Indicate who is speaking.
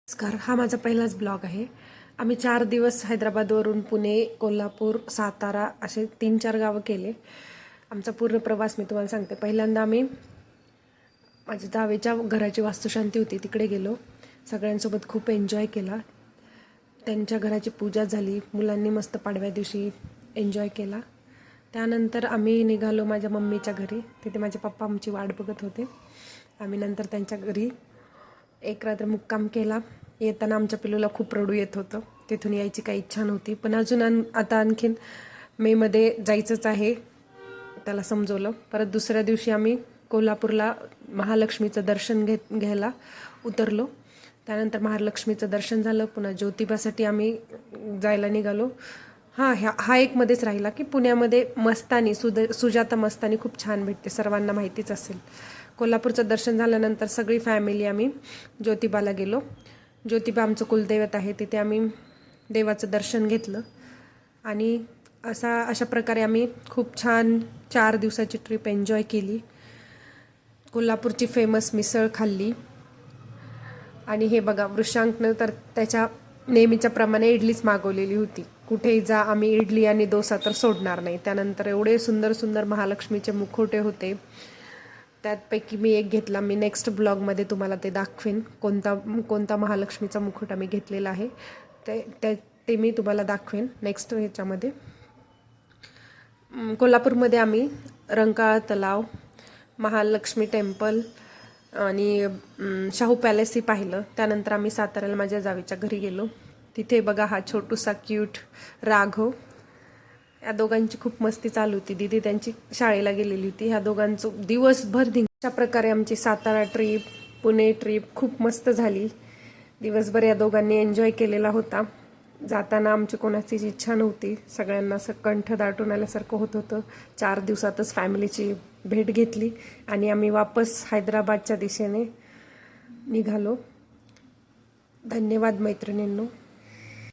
Speaker 1: नमस्कार. हा माझा पहिलाच ब्लॉग आहे. आम्ही 4 दिवस हैदराबादवरून पुणे, कोल्हापूर, सातारा असे 3-4 गावं केले. आमचा पूर्ण प्रवास मी तुम्हाला सांगते. पहिल्यांदा आम्ही माझ्या जावेच्या घराची वास्तुशांती होती, तिकडे गेलो. सगळ्यांसोबत खूप एन्जॉय केला. त्यांच्या घराची पूजा झाली. मुलांनी मस्त पाडव्या दिवशी एन्जॉय केला. त्यानंतर आम्ही निघालो माझ्या मम्मीच्या घरी. तिथे माझे पप्पा आमची वाट बघत होते. आम्ही नंतर त्यांच्या घरी एक रात्र मुक्काम केला. येताना आमच्या पिल्लूला खूप रडू येत होतं. तिथून यायची काही इच्छा नव्हती, पण अजून आता आणखीन मेमध्ये जायचंच आहे, त्याला समजवलं. परत दुसऱ्या दिवशी आम्ही कोल्हापूरला महालक्ष्मीचं दर्शन घ्यायला उतरलो. त्यानंतर महालक्ष्मीचं दर्शन झालं. पुन्हा ज्योतिबासाठी आम्ही जायला निघालो. हा एक मध्येच राहिला की पुण्यामध्ये मस्तानी सुजाता मस्तानी खूप छान भेटते, सर्वांना माहितीच असेल. कोल्हापूरचं दर्शन झाल्यानंतर सगळी फॅमिली आम्ही ज्योतिबाला गेलो. ज्योतिबा आमचं कुलदैवत आहे, तिथे आम्ही देवाचं दर्शन घेतलं आणि अशा प्रकारे आम्ही खूप छान 4 दिवसाची ट्रिप एन्जॉय केली. कोल्हापूरची फेमस मिसळ खाल्ली आणि हे बघा, वृषांकनं तर त्याच्या नेहमीच्या प्रमाणे इडलीच मागवलेली होती. कुठेही जा आम्ही इडली आणि डोसा तर सोडणार नाही. त्यानंतर एवढे सुंदर सुंदर महालक्ष्मीचे मुखवटे होते, त्यापैकी मी एक घेतला. मी नेक्स्ट ब्लॉगमध्ये तुम्हाला ते दाखवेन, कोणता महालक्ष्मीचा मुखवटा मी घेतलेला आहे ते मी तुम्हाला दाखवेन नेक्स्ट ह्याच्यामध्ये. कोल्हापूरमध्ये आम्ही रंकाळा तलाव, महालक्ष्मी टेम्पल आणि शाहू पॅलेसही पाहिलं. त्यानंतर आम्ही साताऱ्याला माझ्या जावेच्या घरी गेलो. तिथे बघा, हा छोटूसा क्यूट राघव, या दोघांची खूप मस्ती चालू होती. दीदी त्यांची शाळेला गेलेली होती. ह्या दोघांचं दिवसभर अशा प्रकारे आमची सातारा ट्रीप, पुणे ट्रीप खूप मस्त झाली. दिवसभर या दोघांनी एन्जॉय केलेला होता. जाताना आमची कोणाचीच इच्छा नव्हती. सगळ्यांना असं कंठ दाटून आल्यासारखं होत होतं. 4 दिवसातच फॅमिलीची भेट घेतली आणि आम्ही वापस हैदराबादच्या दिशेने निघालो. धन्यवाद मैत्रिणींनो.